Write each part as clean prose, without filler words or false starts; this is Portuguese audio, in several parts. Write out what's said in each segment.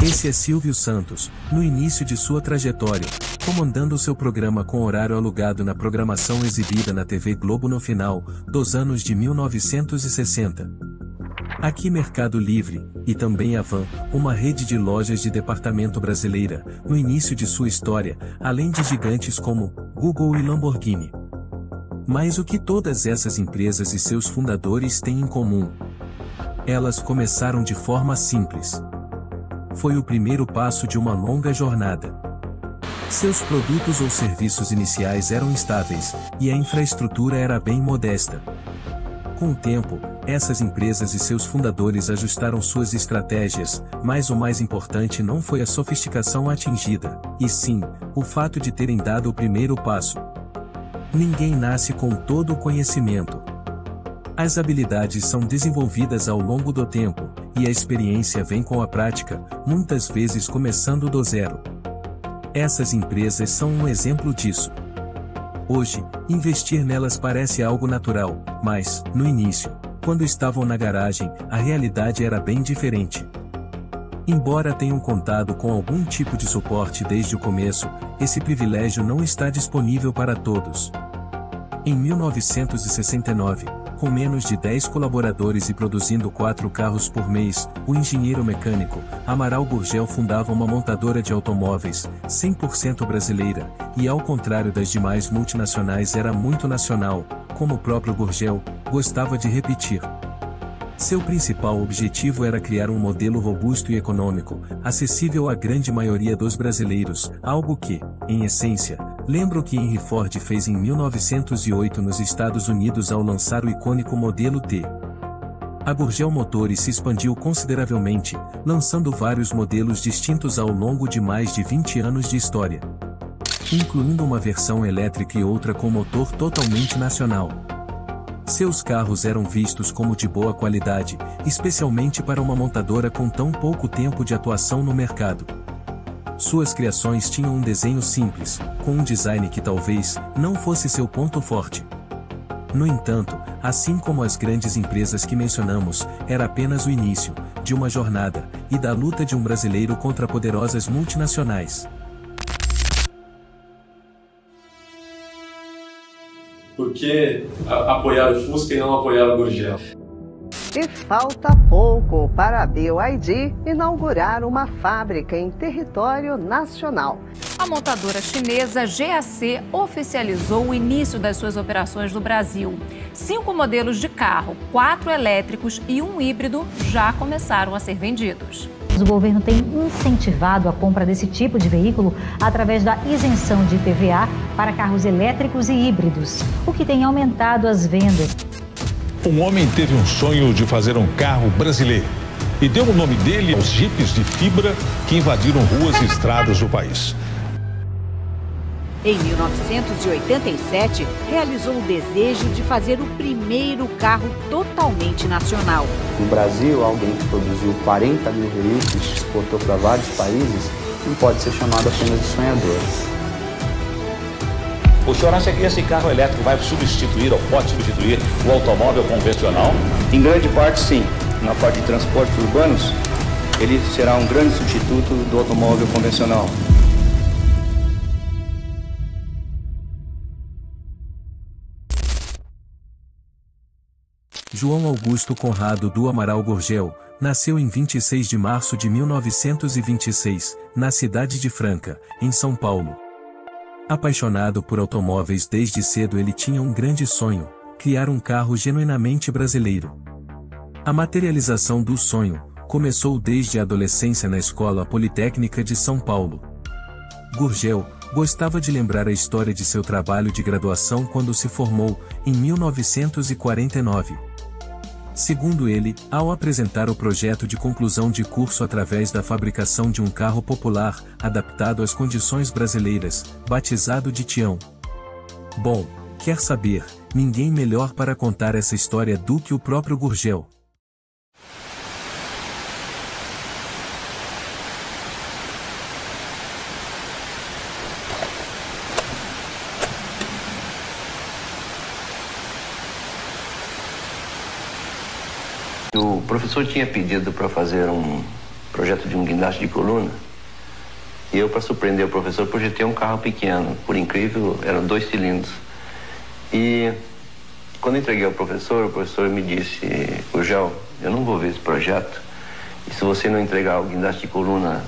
Esse é Silvio Santos, no início de sua trajetória, comandando seu programa com horário alugado na programação exibida na TV Globo no final dos anos de 1960. Aqui Mercado Livre, e também Avan, uma rede de lojas de departamento brasileira, no início de sua história, além de gigantes como Google e Lamborghini. Mas o que todas essas empresas e seus fundadores têm em comum? Elas começaram de forma simples. Foi o primeiro passo de uma longa jornada. Seus produtos ou serviços iniciais eram estáveis, e a infraestrutura era bem modesta. Com o tempo, essas empresas e seus fundadores ajustaram suas estratégias, mas o mais importante não foi a sofisticação atingida, e sim, o fato de terem dado o primeiro passo. Ninguém nasce com todo o conhecimento. As habilidades são desenvolvidas ao longo do tempo, e a experiência vem com a prática, muitas vezes começando do zero. Essas empresas são um exemplo disso. Hoje, investir nelas parece algo natural, mas, no início, quando estavam na garagem, a realidade era bem diferente. Embora tenham contado com algum tipo de suporte desde o começo, esse privilégio não está disponível para todos. Em 1969, com menos de 10 colaboradores e produzindo 4 carros por mês, o engenheiro mecânico, Amaral Gurgel fundava uma montadora de automóveis, 100% brasileira, e ao contrário das demais multinacionais era muito nacional, como o próprio Gurgel gostava de repetir. Seu principal objetivo era criar um modelo robusto e econômico, acessível à grande maioria dos brasileiros, algo que, em essência, lembra o que Henry Ford fez em 1908 nos Estados Unidos ao lançar o icônico modelo T. A Gurgel Motores se expandiu consideravelmente, lançando vários modelos distintos ao longo de mais de 20 anos de história, incluindo uma versão elétrica e outra com motor totalmente nacional. Seus carros eram vistos como de boa qualidade, especialmente para uma montadora com tão pouco tempo de atuação no mercado. Suas criações tinham um desenho simples, com um design que talvez não fosse seu ponto forte. No entanto, assim como as grandes empresas que mencionamos, era apenas o início de uma jornada e da luta de um brasileiro contra poderosas multinacionais. Por que apoiar o Fusca e não apoiar o Gurgel? E falta pouco para a BYD inaugurar uma fábrica em território nacional. A montadora chinesa GAC oficializou o início das suas operações no Brasil. 5 modelos de carro, 4 elétricos e um híbrido já começaram a ser vendidos. O governo tem incentivado a compra desse tipo de veículo através da isenção de IPVA para carros elétricos e híbridos, o que tem aumentado as vendas. Um homem teve um sonho de fazer um carro brasileiro e deu o nome dele aos jipes de fibra que invadiram ruas e estradas do país. Em 1987, realizou o desejo de fazer o primeiro carro totalmente nacional. No Brasil, alguém que produziu 40 mil veículos e exportou para vários países não pode ser chamado apenas de sonhador. O senhor acha que esse carro elétrico vai substituir ou pode substituir o automóvel convencional? Em grande parte, sim. Na parte de transportes urbanos, ele será um grande substituto do automóvel convencional. João Augusto Conrado do Amaral Gurgel nasceu em 26 de março de 1926, na cidade de Franca, em São Paulo. Apaixonado por automóveis desde cedo, ele tinha um grande sonho: criar um carro genuinamente brasileiro. A materialização do sonho começou desde a adolescência na Escola Politécnica de São Paulo. Gurgel gostava de lembrar a história de seu trabalho de graduação quando se formou, em 1949. Segundo ele, ao apresentar o projeto de conclusão de curso através da fabricação de um carro popular, adaptado às condições brasileiras, batizado de Tião. Bom, quer saber, ninguém melhor para contar essa história do que o próprio Gurgel. O professor tinha pedido para fazer um projeto de um guindaste de coluna. E eu, para surpreender o professor, projetei um carro pequeno. Por incrível, eram 2 cilindros. E quando entreguei ao professor, o professor me disse: Gurgel, eu não vou ver esse projeto. E se você não entregar o guindaste de coluna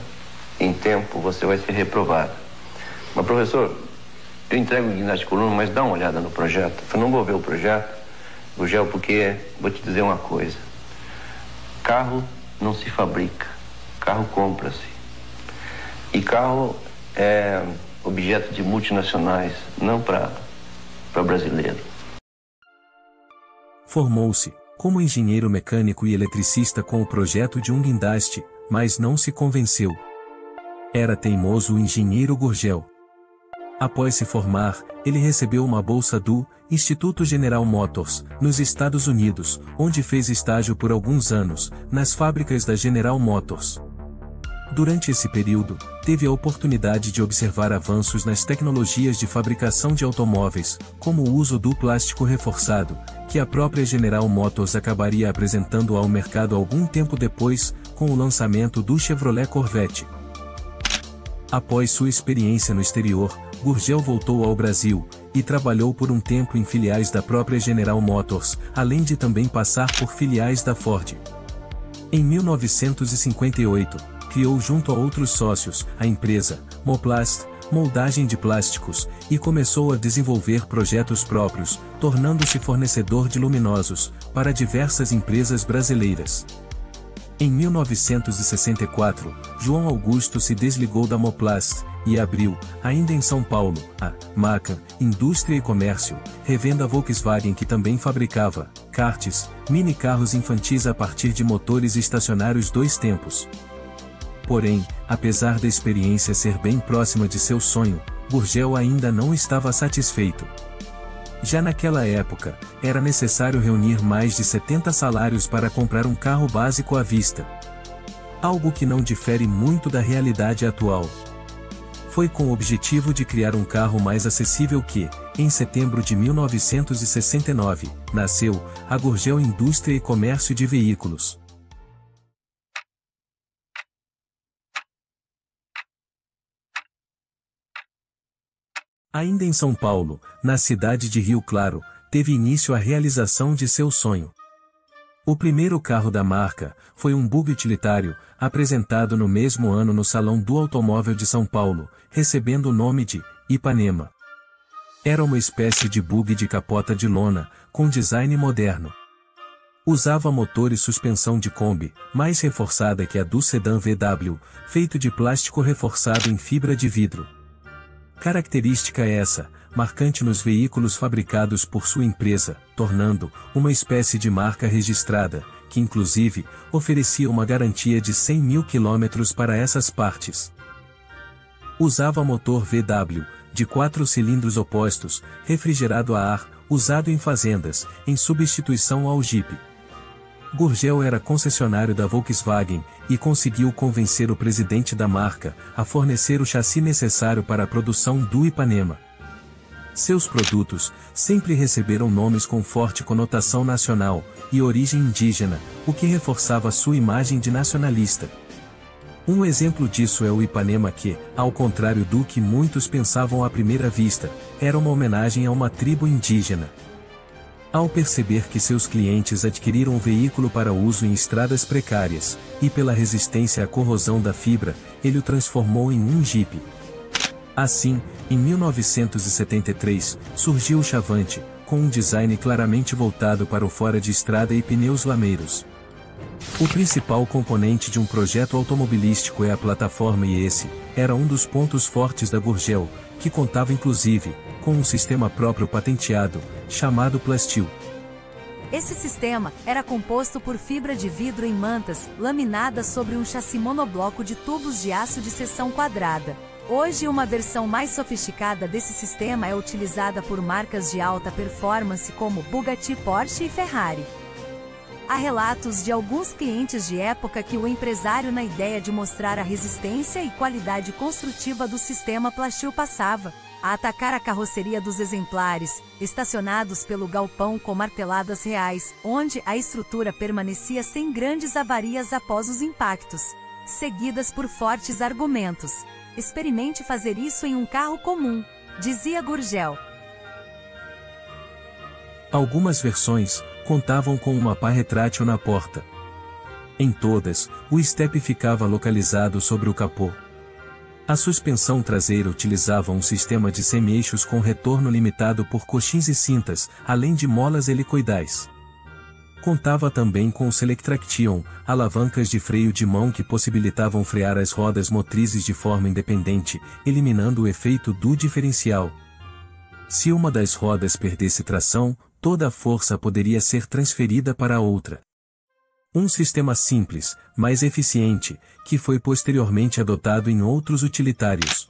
em tempo, você vai ser reprovado. Mas, professor, eu entrego o guindaste de coluna, mas dá uma olhada no projeto. Eu não vou ver o projeto, Gurgel, porque vou te dizer uma coisa. Carro não se fabrica, carro compra-se. E carro é objeto de multinacionais, não para brasileiro. Formou-se como engenheiro mecânico e eletricista com o projeto de um guindaste, mas não se convenceu. Era teimoso o engenheiro Gurgel. Após se formar, ele recebeu uma bolsa do Instituto General Motors, nos Estados Unidos, onde fez estágio por alguns anos, nas fábricas da General Motors. Durante esse período, teve a oportunidade de observar avanços nas tecnologias de fabricação de automóveis, como o uso do plástico reforçado, que a própria General Motors acabaria apresentando ao mercado algum tempo depois, com o lançamento do Chevrolet Corvette. Após sua experiência no exterior, Gurgel voltou ao Brasil, e trabalhou por um tempo em filiais da própria General Motors, além de também passar por filiais da Ford. Em 1958, criou junto a outros sócios, a empresa Moplast, moldagem de plásticos, e começou a desenvolver projetos próprios, tornando-se fornecedor de luminosos, para diversas empresas brasileiras. Em 1964, João Augusto se desligou da Moplast, e abriu, ainda em São Paulo, a Macan, Indústria e Comércio, revenda Volkswagen que também fabricava karts, mini-carros infantis a partir de motores estacionários 2 tempos. Porém, apesar da experiência ser bem próxima de seu sonho, Gurgel ainda não estava satisfeito. Já naquela época, era necessário reunir mais de 70 salários para comprar um carro básico à vista. Algo que não difere muito da realidade atual. Foi com o objetivo de criar um carro mais acessível que, em setembro de 1969, nasceu a Gurgel Indústria e Comércio de Veículos. Ainda em São Paulo, na cidade de Rio Claro, teve início a realização de seu sonho. O primeiro carro da marca foi um bug utilitário, apresentado no mesmo ano no Salão do Automóvel de São Paulo, recebendo o nome de Ipanema. Era uma espécie de bug de capota de lona, com design moderno. Usava motor e suspensão de Kombi, mais reforçada que a do sedã VW, feito de plástico reforçado em fibra de vidro. Característica essa, marcante nos veículos fabricados por sua empresa, tornando uma espécie de marca registrada, que inclusive, oferecia uma garantia de 100 mil quilômetros para essas partes. Usava motor VW, de 4 cilindros opostos, refrigerado a ar, usado em fazendas, em substituição ao Jeep. Gurgel era concessionário da Volkswagen, e conseguiu convencer o presidente da marca a fornecer o chassi necessário para a produção do Ipanema. Seus produtos sempre receberam nomes com forte conotação nacional e origem indígena, o que reforçava sua imagem de nacionalista. Um exemplo disso é o Ipanema que, ao contrário do que muitos pensavam à primeira vista, era uma homenagem a uma tribo indígena. Ao perceber que seus clientes adquiriram um veículo para uso em estradas precárias, e pela resistência à corrosão da fibra, ele o transformou em um Jeep. Assim, em 1973, surgiu o Chavante, com um design claramente voltado para o fora de estrada e pneus lameiros. O principal componente de um projeto automobilístico é a plataforma e esse era um dos pontos fortes da Gurgel, que contava inclusive com um sistema próprio patenteado, chamado Plastil. Esse sistema era composto por fibra de vidro em mantas, laminadas sobre um chassi monobloco de tubos de aço de seção quadrada. Hoje, uma versão mais sofisticada desse sistema é utilizada por marcas de alta performance como Bugatti, Porsche e Ferrari. Há relatos de alguns clientes de época que o empresário, na ideia de mostrar a resistência e qualidade construtiva do sistema Plastil, passava a atacar a carroceria dos exemplares, estacionados pelo galpão com marteladas reais, onde a estrutura permanecia sem grandes avarias após os impactos. seguidas por fortes argumentos. Experimente fazer isso em um carro comum, dizia Gurgel. Algumas versões contavam com uma pá retrátil na porta. Em todas, o estepe ficava localizado sobre o capô. A suspensão traseira utilizava um sistema de semi-eixos com retorno limitado por coxins e cintas, além de molas helicoidais. Contava também com o Selectraction, alavancas de freio de mão que possibilitavam frear as rodas motrizes de forma independente, eliminando o efeito do diferencial. Se uma das rodas perdesse tração, toda a força poderia ser transferida para a outra. Um sistema simples, mas eficiente, que foi posteriormente adotado em outros utilitários.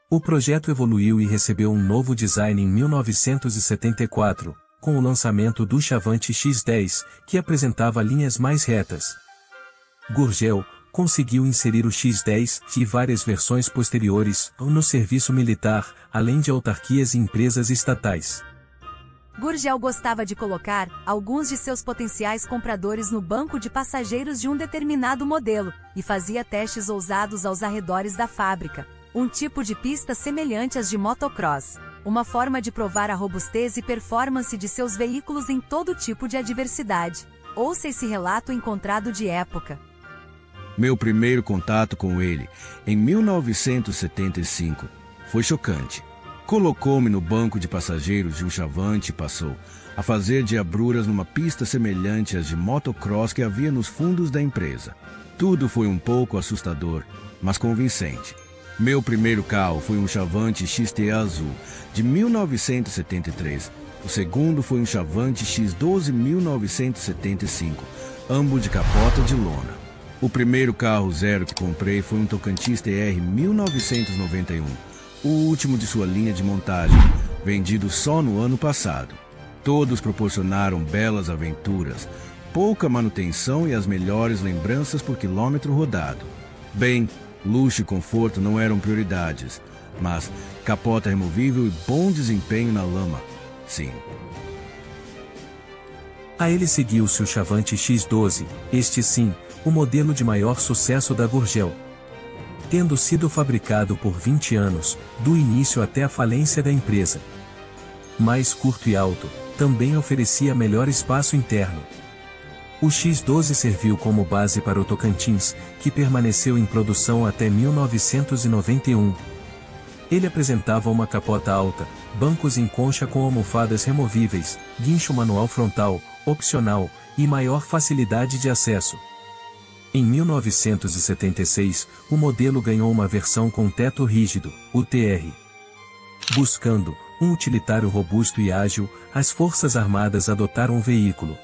O projeto evoluiu e recebeu um novo design em 1974, com o lançamento do Chavante X10, que apresentava linhas mais retas. Gurgel conseguiu inserir o X10 e várias versões posteriores no serviço militar, além de autarquias e empresas estatais. Gurgel gostava de colocar alguns de seus potenciais compradores no banco de passageiros de um determinado modelo, e fazia testes ousados aos arredores da fábrica. Um tipo de pista semelhante às de motocross. Uma forma de provar a robustez e performance de seus veículos em todo tipo de adversidade. Ouça esse relato encontrado de época. Meu primeiro contato com ele, em 1975, foi chocante. Colocou-me no banco de passageiros de um Chavante e passou a fazer diabruras numa pista semelhante às de motocross que havia nos fundos da empresa. Tudo foi um pouco assustador, mas convincente. Meu primeiro carro foi um Chavante XT azul, de 1973. O segundo foi um Chavante X12 1975, ambos de capota de lona. O primeiro carro zero que comprei foi um Tocantins TR 1991, o último de sua linha de montagem, vendido só no ano passado. Todos proporcionaram belas aventuras, pouca manutenção e as melhores lembranças por quilômetro rodado. Bem, luxo e conforto não eram prioridades, mas capota removível e bom desempenho na lama, sim. A ele seguiu-se o Chavante X12, este sim, o modelo de maior sucesso da Gurgel. Tendo sido fabricado por 20 anos, do início até a falência da empresa. Mais curto e alto, também oferecia melhor espaço interno. O X12 serviu como base para o Tocantins, que permaneceu em produção até 1991. Ele apresentava uma capota alta, bancos em concha com almofadas removíveis, guincho manual frontal, opcional, e maior facilidade de acesso. Em 1976, o modelo ganhou uma versão com teto rígido, o TR. Buscando um utilitário robusto e ágil, as Forças Armadas adotaram o veículo.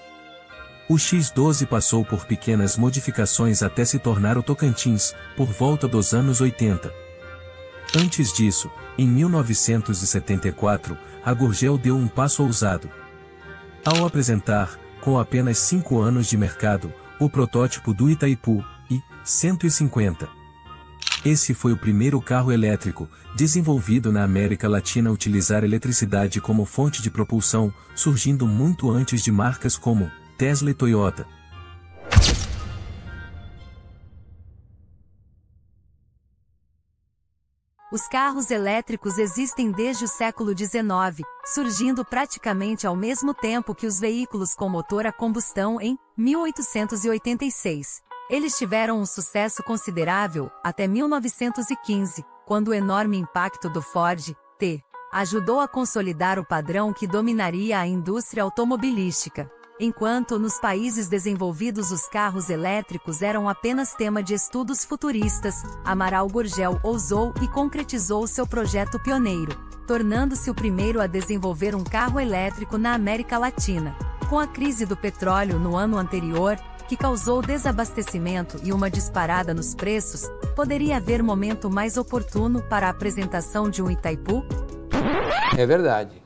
O X12 passou por pequenas modificações até se tornar o Tocantins, por volta dos anos 80. Antes disso, em 1974, a Gurgel deu um passo ousado. Ao apresentar, com apenas 5 anos de mercado, o protótipo do Itaipu, I-150. Esse foi o primeiro carro elétrico, desenvolvido na América Latina a utilizar eletricidade como fonte de propulsão, surgindo muito antes de marcas como Tesla e Toyota. Os carros elétricos existem desde o século XIX, surgindo praticamente ao mesmo tempo que os veículos com motor a combustão em 1886. Eles tiveram um sucesso considerável até 1915, quando o enorme impacto do Ford T ajudou a consolidar o padrão que dominaria a indústria automobilística. Enquanto nos países desenvolvidos os carros elétricos eram apenas tema de estudos futuristas, Amaral Gurgel ousou e concretizou seu projeto pioneiro, tornando-se o primeiro a desenvolver um carro elétrico na América Latina. Com a crise do petróleo no ano anterior, que causou desabastecimento e uma disparada nos preços, poderia haver momento mais oportuno para a apresentação de um Itaipu? É verdade.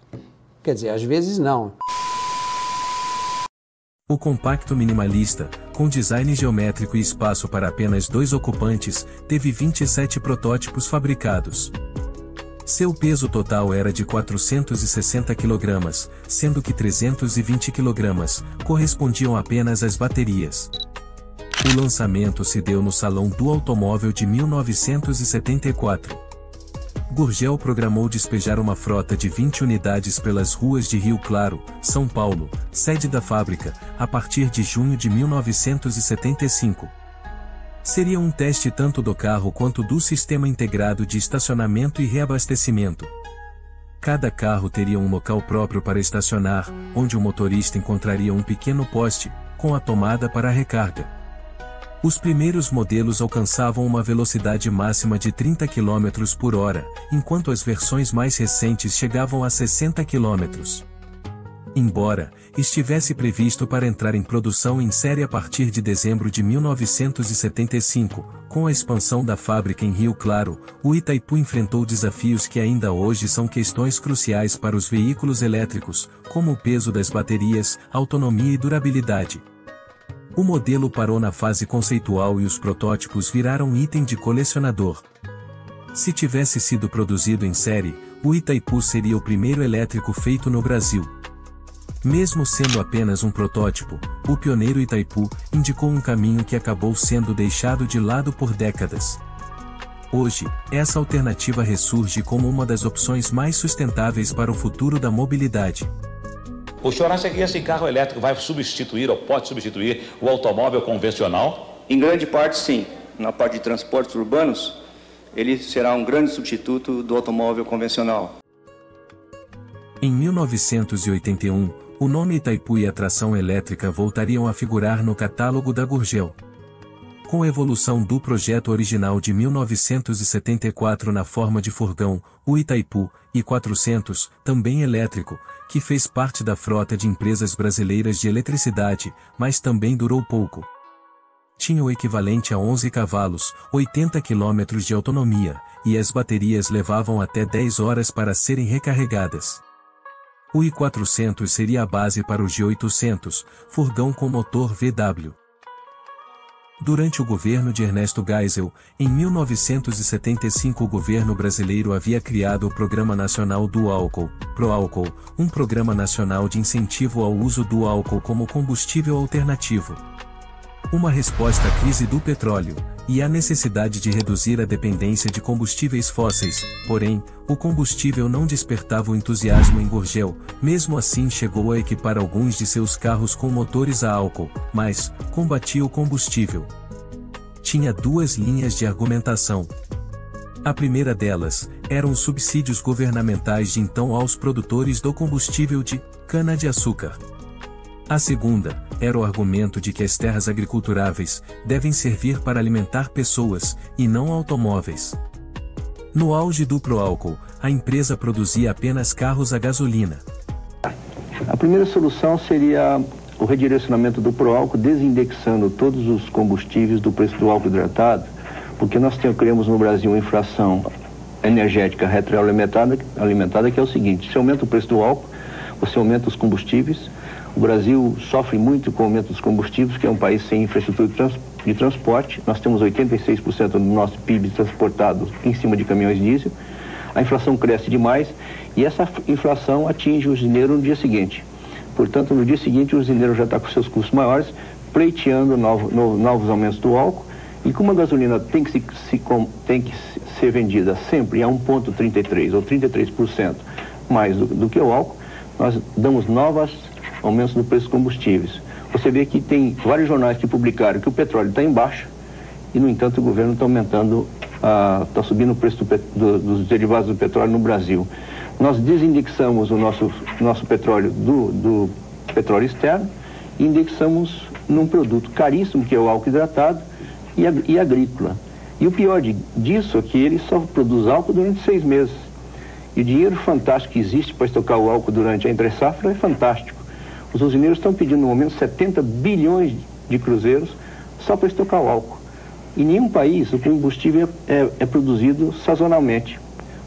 Quer dizer, às vezes não. O compacto minimalista, com design geométrico e espaço para apenas 2 ocupantes, teve 27 protótipos fabricados. Seu peso total era de 460 kg, sendo que 320 kg correspondiam apenas às baterias. O lançamento se deu no Salão do Automóvel de 1974. Gurgel programou despejar uma frota de 20 unidades pelas ruas de Rio Claro, São Paulo, sede da fábrica, a partir de junho de 1975. Seria um teste tanto do carro quanto do sistema integrado de estacionamento e reabastecimento. Cada carro teria um local próprio para estacionar, onde o motorista encontraria um pequeno poste, com a tomada para a recarga. Os primeiros modelos alcançavam uma velocidade máxima de 30 km por hora, enquanto as versões mais recentes chegavam a 60 km. Embora estivesse previsto para entrar em produção em série a partir de dezembro de 1975, com a expansão da fábrica em Rio Claro, o Itaipu enfrentou desafios que ainda hoje são questões cruciais para os veículos elétricos, como o peso das baterias, autonomia e durabilidade. O modelo parou na fase conceitual e os protótipos viraram item de colecionador. Se tivesse sido produzido em série, o Itaipu seria o primeiro elétrico feito no Brasil. Mesmo sendo apenas um protótipo, o pioneiro Itaipu indicou um caminho que acabou sendo deixado de lado por décadas. Hoje, essa alternativa ressurge como uma das opções mais sustentáveis para o futuro da mobilidade. O senhor acha que esse carro elétrico vai substituir ou pode substituir o automóvel convencional? Em grande parte, sim. Na parte de transportes urbanos, ele será um grande substituto do automóvel convencional. Em 1981, o nome Itaipu e a tração elétrica voltariam a figurar no catálogo da Gurgel. Com a evolução do projeto original de 1974 na forma de furgão, o Itaipu i400, também elétrico, que fez parte da frota de empresas brasileiras de eletricidade, mas também durou pouco. Tinha o equivalente a 11 cavalos, 80 km de autonomia, e as baterias levavam até 10 horas para serem recarregadas. O i400 seria a base para o G800, furgão com motor VW. Durante o governo de Ernesto Geisel, em 1975 o governo brasileiro havia criado o Programa Nacional do Álcool, ProAlcool, um programa nacional de incentivo ao uso do álcool como combustível alternativo. Uma resposta à crise do petróleo, e à necessidade de reduzir a dependência de combustíveis fósseis, porém, o combustível não despertava o entusiasmo em Gurgel, mesmo assim chegou a equipar alguns de seus carros com motores a álcool, mas combatia o combustível. Tinha duas linhas de argumentação. A primeira delas, eram os subsídios governamentais de então aos produtores do combustível de cana-de-açúcar. A segunda, era o argumento de que as terras agriculturáveis devem servir para alimentar pessoas, e não automóveis. No auge do ProAlcool, a empresa produzia apenas carros a gasolina. A primeira solução seria o redirecionamento do ProAlcool, desindexando todos os combustíveis do preço do álcool hidratado, porque nós criamos no Brasil uma inflação energética retroalimentada, que é o seguinte: se aumenta o preço do álcool, você aumenta os combustíveis. O Brasil sofre muito com o aumento dos combustíveis, que é um país sem infraestrutura de transporte. Nós temos 86% do nosso PIB transportado em cima de caminhões diesel. A inflação cresce demais e essa inflação atinge o usineiro no dia seguinte. Portanto, no dia seguinte o usineiro já está com seus custos maiores, pleiteando novos aumentos do álcool. E como a gasolina tem que ser vendida sempre a 1,33 ou 33% mais do que o álcool, nós damos novos aumentos no preço dos combustíveis. Você vê que tem vários jornais que publicaram que o petróleo está em baixa e, no entanto, o governo está aumentando, está subindo o preço dos derivados do petróleo no Brasil. Nós desindexamos o nosso petróleo do petróleo externo e indexamos num produto caríssimo, que é o álcool hidratado e agrícola. E o pior disso é que ele só produz álcool durante 6 meses. E o dinheiro fantástico que existe para estocar o álcool durante a entre-safra é fantástico. Os usineiros estão pedindo no momento 70 bilhões de cruzeiros só para estocar o álcool. Em nenhum país o combustível é produzido sazonalmente.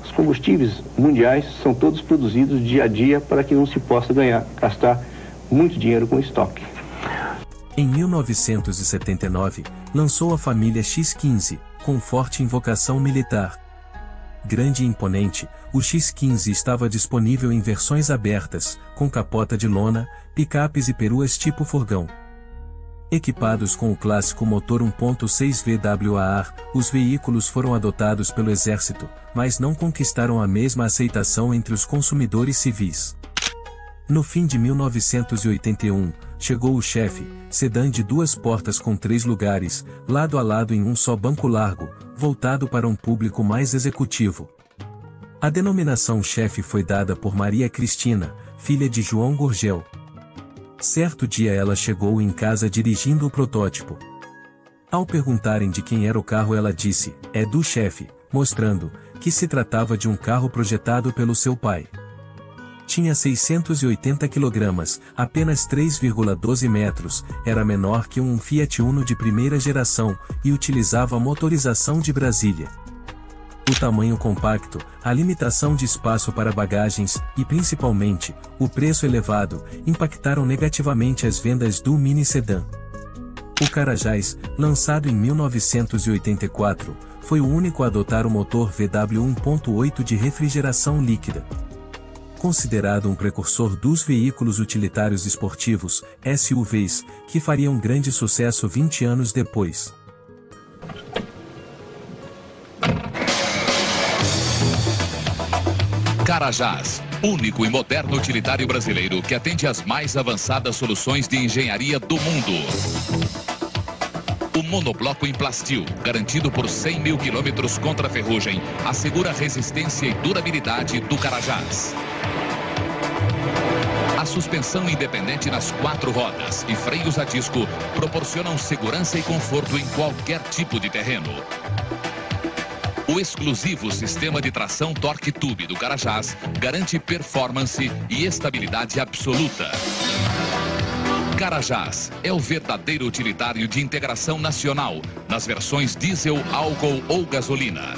Os combustíveis mundiais são todos produzidos dia a dia para que não se possa gastar muito dinheiro com estoque. Em 1979, lançou a família X15, com forte invocação militar. Grande e imponente, o X15 estava disponível em versões abertas, com capota de lona, picapes e peruas tipo furgão. Equipados com o clássico motor 1.6 VWAR, os veículos foram adotados pelo Exército, mas não conquistaram a mesma aceitação entre os consumidores civis. No fim de 1981, chegou o Chefe, sedã de 2 portas com 3 lugares, lado a lado em um só banco largo, voltado para um público mais executivo. A denominação Chefe foi dada por Maria Cristina, filha de João Gurgel. Certo dia ela chegou em casa dirigindo o protótipo. Ao perguntarem de quem era o carro, ela disse, "É do chefe", mostrando que se tratava de um carro projetado pelo seu pai. Tinha 680 kg, apenas 3,12 metros, era menor que um Fiat Uno de primeira geração e utilizava a motorização de Brasília. O tamanho compacto, a limitação de espaço para bagagens e, principalmente, o preço elevado, impactaram negativamente as vendas do mini sedã. O Carajás, lançado em 1984, foi o único a adotar o motor VW 1.8 de refrigeração líquida. Considerado um precursor dos veículos utilitários esportivos, SUVs, que fariam grande sucesso 20 anos depois. Carajás, único e moderno utilitário brasileiro que atende às mais avançadas soluções de engenharia do mundo. O monobloco em plastil, garantido por 100 mil quilômetros contra a ferrugem, assegura a resistência e durabilidade do Carajás. A suspensão independente nas 4 rodas e freios a disco proporcionam segurança e conforto em qualquer tipo de terreno. O exclusivo sistema de tração Torque Tube do Carajás garante performance e estabilidade absoluta. Carajás é o verdadeiro utilitário de integração nacional, nas versões diesel, álcool ou gasolina.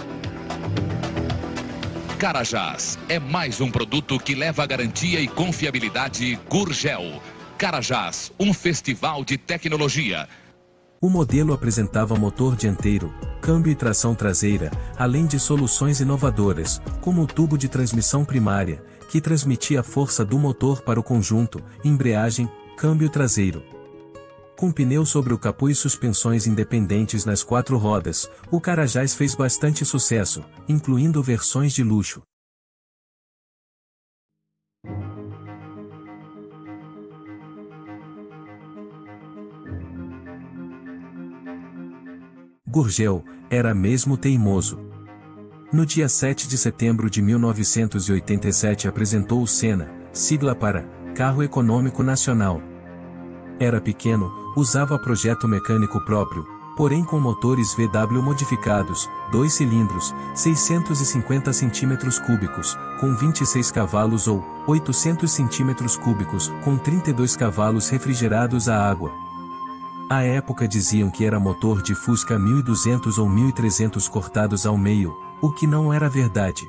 Carajás é mais um produto que leva a garantia e confiabilidade Gurgel. Carajás, um festival de tecnologia. O modelo apresentava motor dianteiro, câmbio e tração traseira, além de soluções inovadoras, como o tubo de transmissão primária, que transmitia a força do motor para o conjunto, embreagem, câmbio traseiro. Com pneu sobre o capô e suspensões independentes nas 4 rodas, o Carajás fez bastante sucesso, incluindo versões de luxo. Gurgel era mesmo teimoso. No dia 7 de setembro de 1987 apresentou o Sena, sigla para Carro Econômico Nacional. Era pequeno, usava projeto mecânico próprio, porém com motores VW modificados, 2 cilindros, 650 cm3, com 26 cavalos ou 800 cm3, com 32 cavalos refrigerados a água. À época diziam que era motor de Fusca 1200 ou 1300 cortados ao meio, o que não era verdade.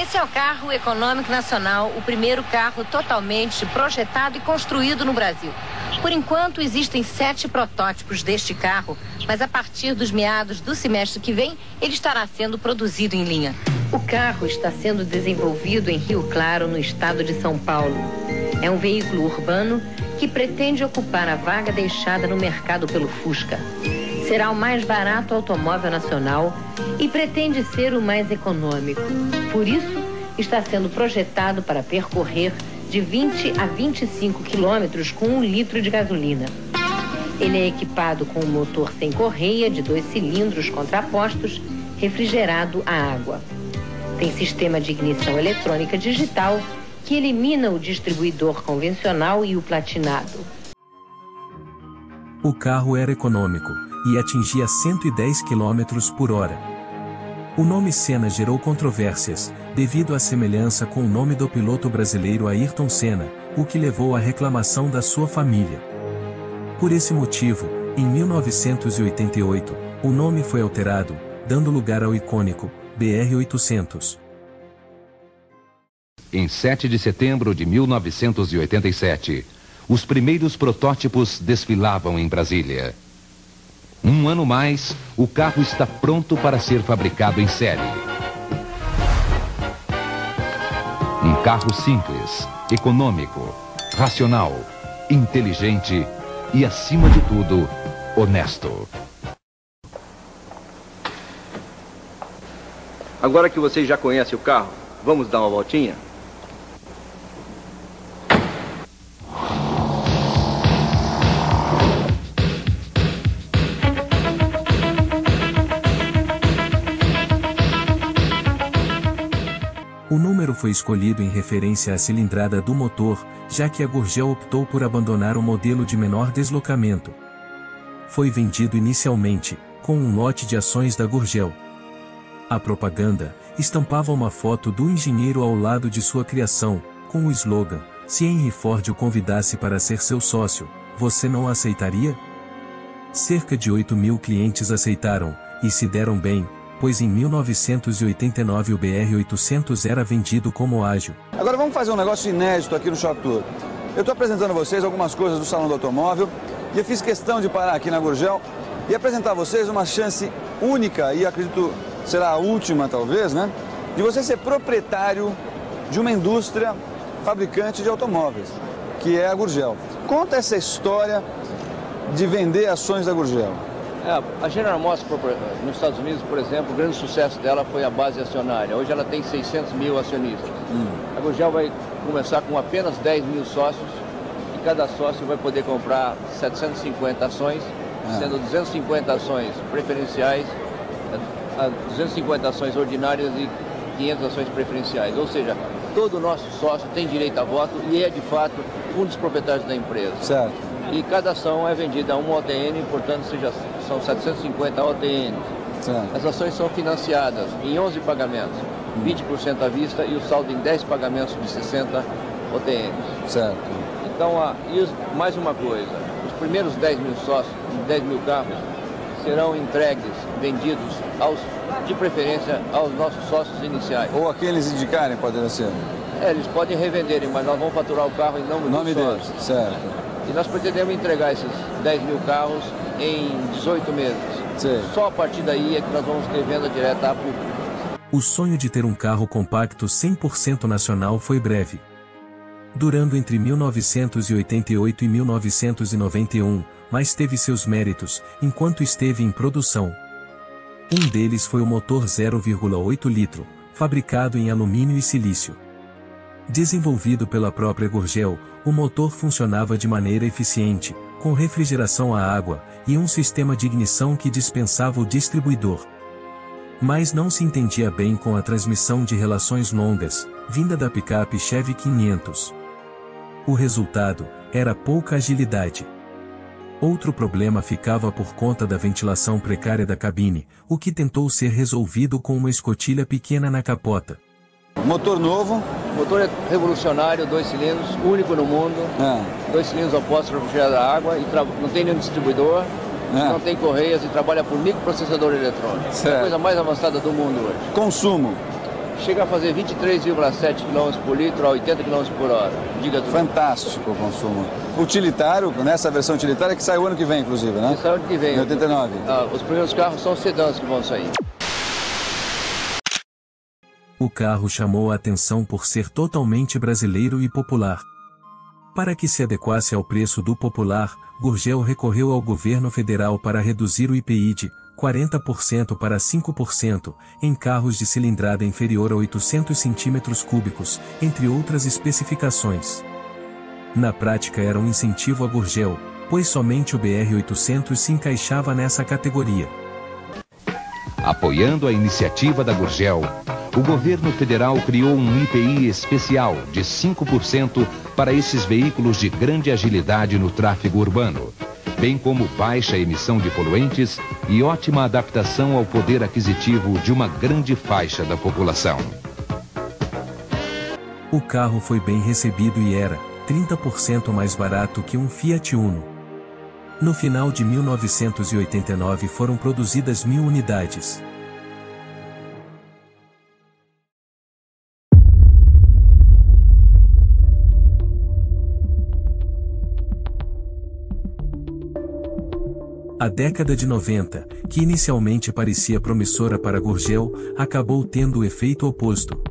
Esse é o Carro Econômico Nacional, o primeiro carro totalmente projetado e construído no Brasil. Por enquanto, existem 7 protótipos deste carro, mas a partir dos meados do semestre que vem, ele estará sendo produzido em linha. O carro está sendo desenvolvido em Rio Claro, no estado de São Paulo. É um veículo urbano que pretende ocupar a vaga deixada no mercado pelo Fusca. Será o mais barato automóvel nacional e pretende ser o mais econômico. Por isso, está sendo projetado para percorrer de 20 a 25 quilômetros com 1 litro de gasolina. Ele é equipado com um motor sem correia de 2 cilindros contrapostos, refrigerado a água. Tem sistema de ignição eletrônica digital que elimina o distribuidor convencional e o platinado. O carro era econômico e atingia 110 km por hora. O nome Senna gerou controvérsias, devido à semelhança com o nome do piloto brasileiro Ayrton Senna, o que levou à reclamação da sua família. Por esse motivo, em 1988, o nome foi alterado, dando lugar ao icônico BR-800. Em 7 de setembro de 1987, os primeiros protótipos desfilavam em Brasília. Um ano mais, o carro está pronto para ser fabricado em série. Um carro simples, econômico, racional, inteligente e, acima de tudo, honesto. Agora que vocês já conhecem o carro, vamos dar uma voltinha? O número foi escolhido em referência à cilindrada do motor, já que a Gurgel optou por abandonar o modelo de menor deslocamento. Foi vendido inicialmente, com um lote de ações da Gurgel. A propaganda estampava uma foto do engenheiro ao lado de sua criação, com o slogan: "Se Henry Ford o convidasse para ser seu sócio, você não aceitaria?" Cerca de 8.000 clientes aceitaram, e se deram bem, pois em 1989 o BR-800 era vendido como ágil. Agora vamos fazer um negócio inédito aqui no Shop Tour. Eu estou apresentando a vocês algumas coisas do Salão do Automóvel e eu fiz questão de parar aqui na Gurgel e apresentar a vocês uma chance única, e acredito será a última talvez, né? De você ser proprietário de uma indústria fabricante de automóveis, que é a Gurgel. Conta essa história de vender ações da Gurgel. A General Motors nos Estados Unidos, por exemplo, o grande sucesso dela foi a base acionária. Hoje ela tem 600 mil acionistas. A Gurgel vai começar com apenas 10 mil sócios e cada sócio vai poder comprar 750 ações, sendo 250 ações preferenciais, 250 ações ordinárias e 500 ações preferenciais. Ou seja, todo o nosso sócio tem direito a voto e é, de fato, um dos proprietários da empresa. Certo. E cada ação é vendida a uma OTN, portanto, são 750 OTNs. Certo. As ações são financiadas em 11 pagamentos, 20% à vista e o saldo em 10 pagamentos de 60 OTNs. Certo. Então, mais uma coisa, os primeiros 10 mil sócios, 10 mil carros, serão entregues, vendidos, de preferência, aos nossos sócios iniciais. Ou a quem eles indicarem, pode ser? Eles podem revenderem, mas nós vamos faturar o carro em nome dos sócios. Deles, certo. E nós pretendemos entregar esses 10 mil carros em 18 meses. Sim. Só a partir daí é que nós vamos ter venda direta a público. O sonho de ter um carro compacto 100% nacional foi breve. Durando entre 1988 e 1991, mas teve seus méritos, enquanto esteve em produção. Um deles foi o motor 0,8 litro, fabricado em alumínio e silício. Desenvolvido pela própria Gurgel, o motor funcionava de maneira eficiente, com refrigeração a água, e um sistema de ignição que dispensava o distribuidor. Mas não se entendia bem com a transmissão de relações longas, vinda da picape Chevy 500. O resultado era pouca agilidade. Outro problema ficava por conta da ventilação precária da cabine, o que tentou ser resolvido com uma escotilha pequena na capota. Motor novo. O motor é revolucionário, 2 cilindros, único no mundo. 2 cilindros opostos para refrigerar a água, e não tem nenhum distribuidor, não tem correias e trabalha por microprocessador eletrônico. É a coisa mais avançada do mundo hoje. Consumo. Chega a fazer 23,7 km por litro a 80 km por hora. Diga tudo. Fantástico o consumo. Utilitário, nessa versão utilitária que sai o ano que vem, inclusive, né? Que sai o ano que vem. Em 89. Os primeiros carros são sedãs que vão sair. O carro chamou a atenção por ser totalmente brasileiro e popular. Para que se adequasse ao preço do popular, Gurgel recorreu ao governo federal para reduzir o IPI de 40% para 5% em carros de cilindrada inferior a 800 cm3, entre outras especificações. Na prática era um incentivo à Gurgel, pois somente o BR-800 se encaixava nessa categoria. Apoiando a iniciativa da Gurgel, o governo federal criou um IPI especial de 5% para esses veículos de grande agilidade no tráfego urbano, bem como baixa emissão de poluentes e ótima adaptação ao poder aquisitivo de uma grande faixa da população. O carro foi bem recebido e era 30% mais barato que um Fiat Uno. No final de 1989 foram produzidas 1.000 unidades. A década de 90, que inicialmente parecia promissora para a Gurgel, acabou tendo o efeito oposto.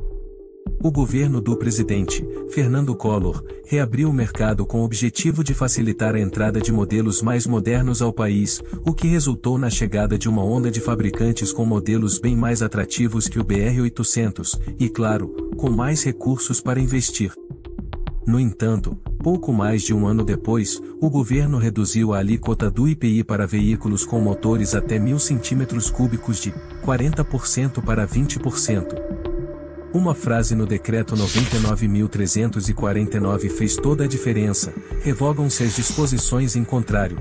O governo do presidente, Fernando Collor, reabriu o mercado com o objetivo de facilitar a entrada de modelos mais modernos ao país, o que resultou na chegada de uma onda de fabricantes com modelos bem mais atrativos que o BR-800, e claro, com mais recursos para investir. No entanto, pouco mais de um ano depois, o governo reduziu a alíquota do IPI para veículos com motores até 1.000 cm3 de 40% para 20%. Uma frase no Decreto 99.349 fez toda a diferença: revogam-se as disposições em contrário.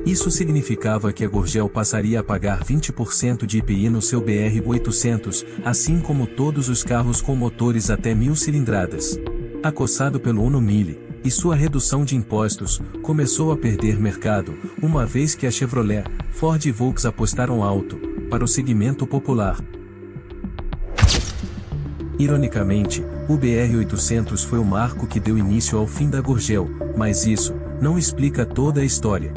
Isso significava que a Gurgel passaria a pagar 20% de IPI no seu BR-800, assim como todos os carros com motores até 1.000 cilindradas. Acossado pelo Uno Mille, e sua redução de impostos, começou a perder mercado, uma vez que a Chevrolet, Ford e Volkswagen apostaram alto para o segmento popular. Ironicamente, o BR-800 foi o marco que deu início ao fim da Gurgel, mas isso não explica toda a história.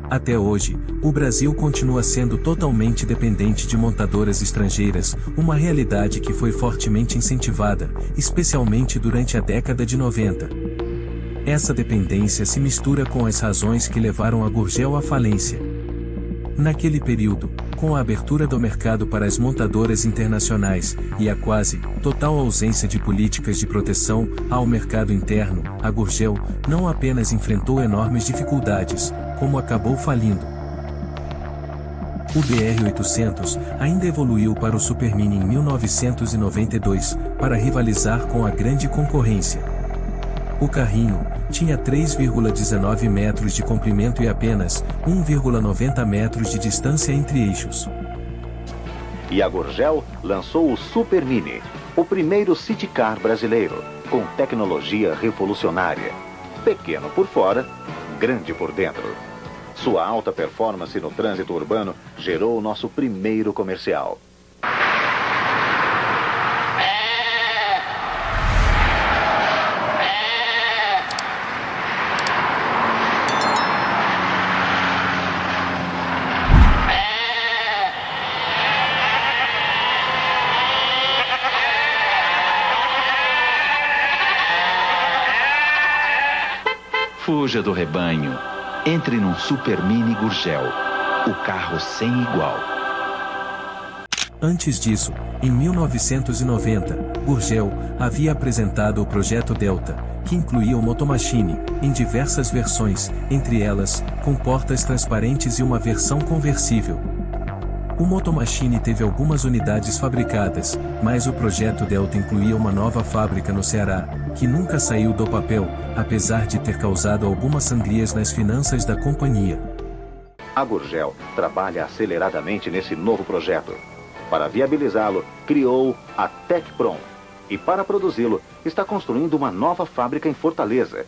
Até hoje, o Brasil continua sendo totalmente dependente de montadoras estrangeiras, uma realidade que foi fortemente incentivada, especialmente durante a década de 90. Essa dependência se mistura com as razões que levaram a Gurgel à falência. Naquele período, com a abertura do mercado para as montadoras internacionais, e a quase total ausência de políticas de proteção ao mercado interno, a Gurgel não apenas enfrentou enormes dificuldades, como acabou falindo. O BR-800 ainda evoluiu para o Supermini em 1992, para rivalizar com a grande concorrência. O carrinho tinha 3,19 metros de comprimento e apenas 1,90 metros de distância entre eixos. E a Gurgel lançou o Supermini, o primeiro city car brasileiro, com tecnologia revolucionária. Pequeno por fora, grande por dentro. Sua alta performance no trânsito urbano gerou o nosso primeiro comercial. Fuja do rebanho. Entre num Supermini Gurgel, o carro sem igual. Antes disso, em 1990, Gurgel havia apresentado o projeto Delta, que incluía o Motomachine, em diversas versões, entre elas, com portas transparentes e uma versão conversível. O Motomachine teve algumas unidades fabricadas, mas o projeto Delta incluía uma nova fábrica no Ceará, que nunca saiu do papel, apesar de ter causado algumas sangrias nas finanças da companhia. A Gurgel trabalha aceleradamente nesse novo projeto. Para viabilizá-lo, criou a Tecprom e, para produzi-lo, está construindo uma nova fábrica em Fortaleza.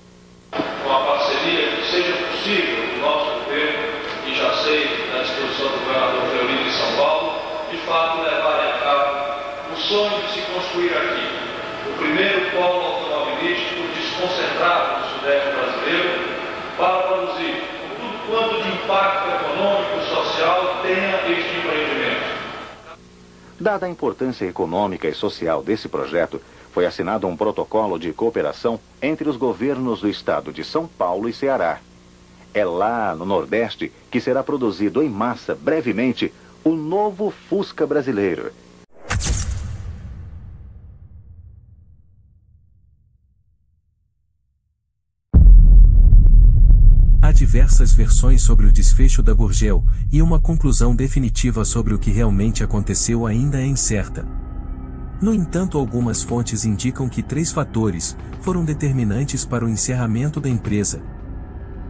Com a parceria que seja possível do nosso governo, e já sei da disposição do governador Fleury de São Paulo, de fato levarem a cabo o sonho de se construir aqui o primeiro polo automobilístico desconcentrado no sudeste brasileiro para produzir tudo quanto de impacto econômico e social tenha este empreendimento. Dada a importância econômica e social desse projeto, foi assinado um protocolo de cooperação entre os governos do estado de São Paulo e Ceará. É lá no Nordeste que será produzido em massa, brevemente, o novo Fusca brasileiro. Há diversas versões sobre o desfecho da Gurgel, e uma conclusão definitiva sobre o que realmente aconteceu ainda é incerta. No entanto, algumas fontes indicam que 3 fatores foram determinantes para o encerramento da empresa.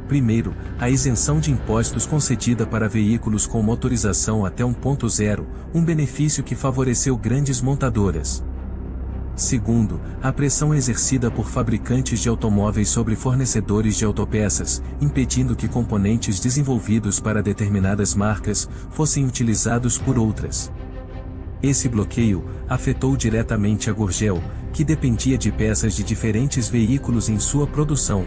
Primeiro, a isenção de impostos concedida para veículos com motorização até 1.0, um benefício que favoreceu grandes montadoras. Segundo, a pressão exercida por fabricantes de automóveis sobre fornecedores de autopeças, impedindo que componentes desenvolvidos para determinadas marcas fossem utilizados por outras. Esse bloqueio afetou diretamente a Gurgel, que dependia de peças de diferentes veículos em sua produção.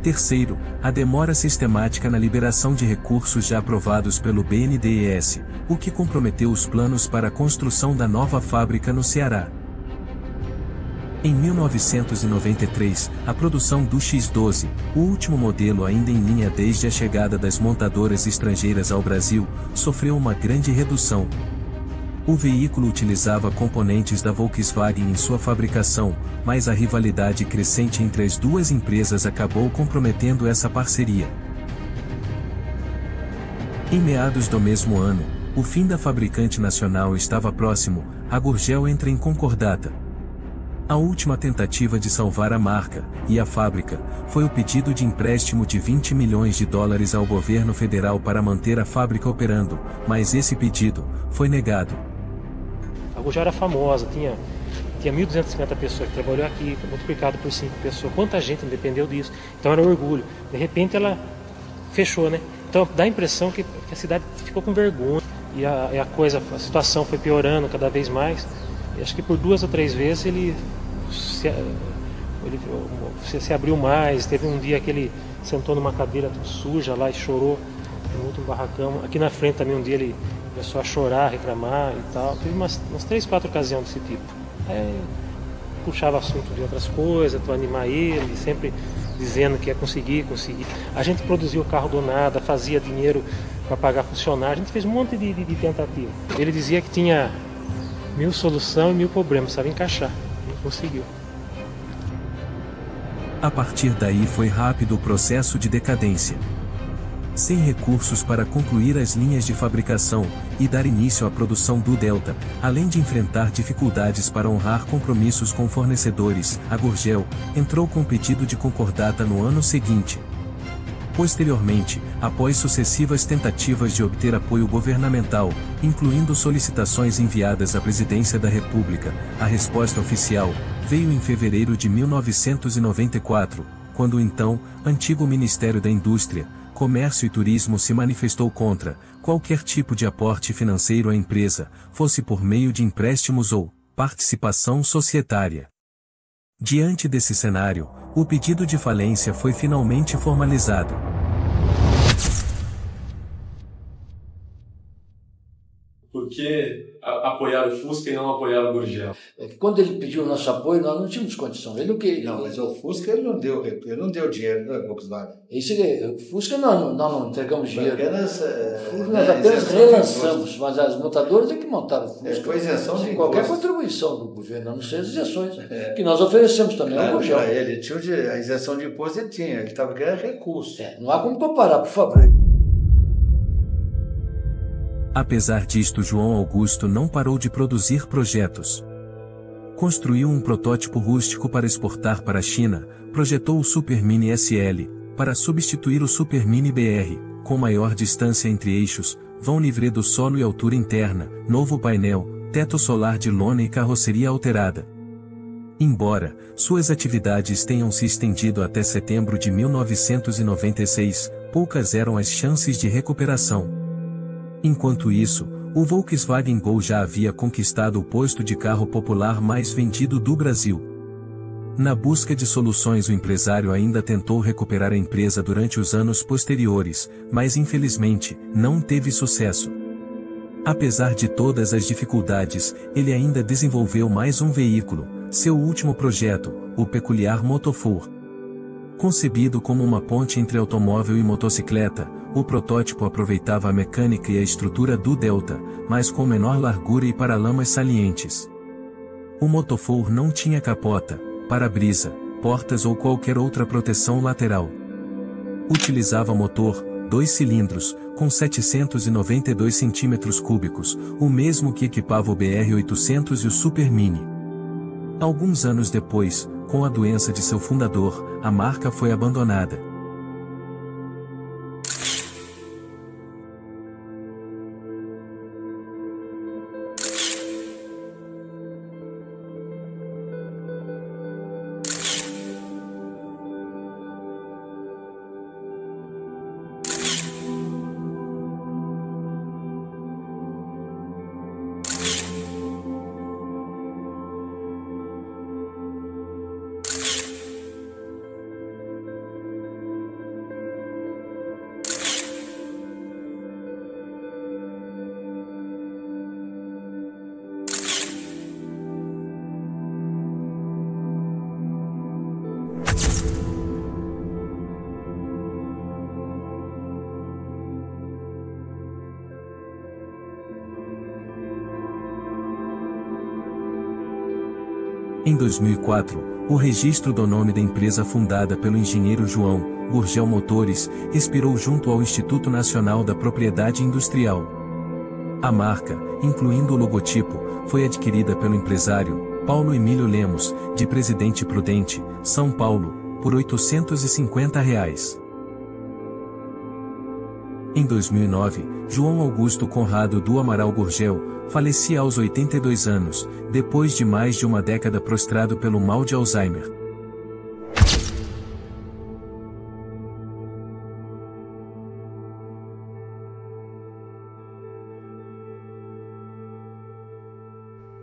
Terceiro, a demora sistemática na liberação de recursos já aprovados pelo BNDES, o que comprometeu os planos para a construção da nova fábrica no Ceará. Em 1993, a produção do X12, o último modelo ainda em linha desde a chegada das montadoras estrangeiras ao Brasil, sofreu uma grande redução. O veículo utilizava componentes da Volkswagen em sua fabricação, mas a rivalidade crescente entre as duas empresas acabou comprometendo essa parceria. Em meados do mesmo ano, o fim da fabricante nacional estava próximo, a Gurgel entra em concordata. A última tentativa de salvar a marca, e a fábrica, foi o pedido de empréstimo de $20 milhões ao governo federal para manter a fábrica operando, mas esse pedido foi negado. A Gurgel era famosa, tinha 1.250 pessoas que trabalhou aqui, multiplicado por 5 pessoas. Quanta gente não dependeu disso? Então era um orgulho. De repente ela fechou, né? Então dá a impressão que a cidade ficou com vergonha. E a situação foi piorando cada vez mais. E acho que por 2 ou 3 vezes ele se abriu mais. Teve um dia que ele sentou numa cadeira suja lá e chorou no último barracão. Aqui na frente também um dia ele começou a chorar, reclamar e tal. Teve umas 3, 4 ocasiões desse tipo. Aí puxava assunto de outras coisas para animar ele, sempre dizendo que ia conseguir. A gente produziu o carro do nada, fazia dinheiro para pagar funcionário, a gente fez um monte de tentativa. Ele dizia que tinha 1000 soluções e 1000 problemas, sabe encaixar, não conseguiu. A partir daí foi rápido o processo de decadência. Sem recursos para concluir as linhas de fabricação e dar início à produção do Delta, além de enfrentar dificuldades para honrar compromissos com fornecedores, a Gurgel entrou com pedido de concordata no ano seguinte. Posteriormente, após sucessivas tentativas de obter apoio governamental, incluindo solicitações enviadas à Presidência da República, a resposta oficial veio em fevereiro de 1994, quando o então antigo Ministério da Indústria, Comércio e Turismo se manifestou contra qualquer tipo de aporte financeiro à empresa, fosse por meio de empréstimos ou participação societária. Diante desse cenário, o pedido de falência foi finalmente formalizado. Por que apoiar o Fusca e não apoiar o Gurgel? Quando ele pediu o nosso apoio, nós não tínhamos condição. Ele o que? Não, mas o Fusca ele não deu dinheiro, não é Volkswagen? O Fusca nós não entregamos dinheiro. Apenas, nós apenas relançamos, mas as montadoras é que montaram o Fusca. Foi isenção de qualquer contribuição do governo, a não ser as isenções, que nós oferecemos também ao Gurgel. Ele tinha a isenção de imposto, ele tinha, ele estava querendo recurso. Não há como comparar, por favor. Apesar disto, João Augusto não parou de produzir projetos. Construiu um protótipo rústico para exportar para a China, projetou o Super Mini SL, para substituir o Super Mini BR, com maior distância entre eixos, vão livre do solo e altura interna, novo painel, teto solar de lona e carroceria alterada. Embora suas atividades tenham se estendido até setembro de 1996, poucas eram as chances de recuperação. Enquanto isso, o Volkswagen Gol já havia conquistado o posto de carro popular mais vendido do Brasil. Na busca de soluções, o empresário ainda tentou recuperar a empresa durante os anos posteriores, mas infelizmente, não teve sucesso. Apesar de todas as dificuldades, ele ainda desenvolveu mais um veículo, seu último projeto, o peculiar Motofour. Concebido como uma ponte entre automóvel e motocicleta, o protótipo aproveitava a mecânica e a estrutura do Delta, mas com menor largura e paralamas salientes. O Motofour não tinha capota, para-brisa, portas ou qualquer outra proteção lateral. Utilizava motor, 2 cilindros, com 792 cm3, o mesmo que equipava o BR-800 e o Super Mini. Alguns anos depois, com a doença de seu fundador, a marca foi abandonada. Em 2004, o registro do nome da empresa fundada pelo engenheiro João Gurgel Motores expirou junto ao Instituto Nacional da Propriedade Industrial. A marca, incluindo o logotipo, foi adquirida pelo empresário Paulo Emílio Lemos, de Presidente Prudente, São Paulo, por R$ 850. Em 2009, João Augusto Conrado do Amaral Gurgel falecia aos 82 anos, depois de mais de uma década prostrado pelo mal de Alzheimer.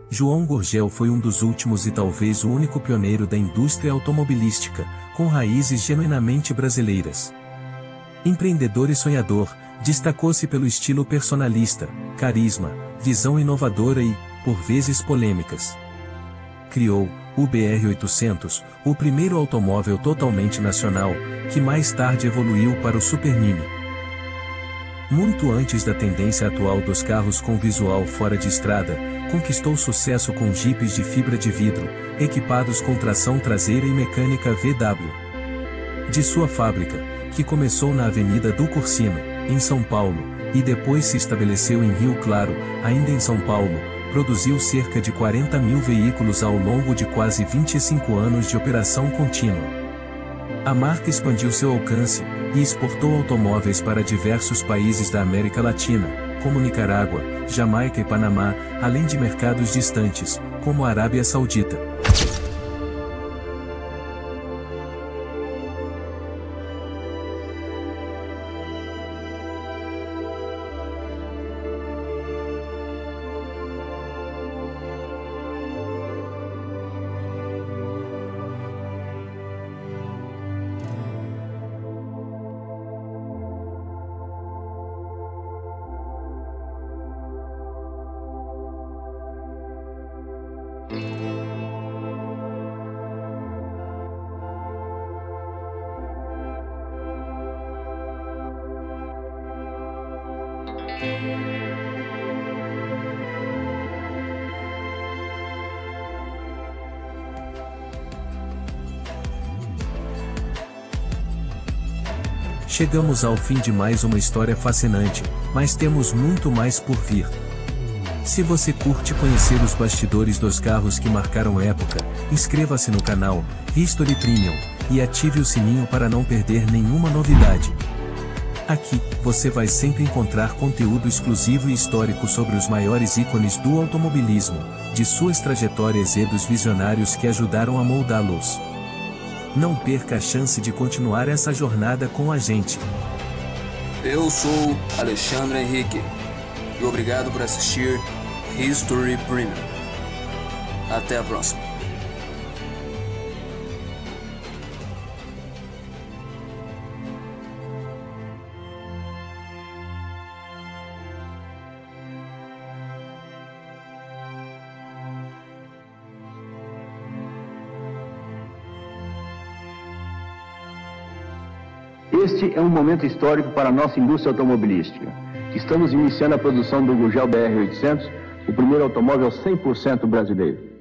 João Gurgel foi um dos últimos e talvez o único pioneiro da indústria automobilística, com raízes genuinamente brasileiras. Empreendedor e sonhador, destacou-se pelo estilo personalista, carisma, visão inovadora e, por vezes polêmicas. Criou o BR-800, o primeiro automóvel totalmente nacional, que mais tarde evoluiu para o Super Mini. Muito antes da tendência atual dos carros com visual fora de estrada, conquistou sucesso com jipes de fibra de vidro, equipados com tração traseira e mecânica VW. De sua fábrica, que começou na Avenida do Cursino, em São Paulo, e depois se estabeleceu em Rio Claro, ainda em São Paulo, produziu cerca de 40 mil veículos ao longo de quase 25 anos de operação contínua. A marca expandiu seu alcance e exportou automóveis para diversos países da América Latina, como Nicarágua, Jamaica e Panamá, além de mercados distantes, como a Arábia Saudita. Chegamos ao fim de mais uma história fascinante, mas temos muito mais por vir. Se você curte conhecer os bastidores dos carros que marcaram época, inscreva-se no canal History Premium e ative o sininho para não perder nenhuma novidade. Aqui, você vai sempre encontrar conteúdo exclusivo e histórico sobre os maiores ícones do automobilismo, de suas trajetórias e dos visionários que ajudaram a moldá-los. Não perca a chance de continuar essa jornada com a gente. Eu sou Alexandre Henrique e obrigado por assistir History Premium. Até a próxima. Este é um momento histórico para a nossa indústria automobilística. Estamos iniciando a produção do Gurgel BR-800, o primeiro automóvel 100% brasileiro.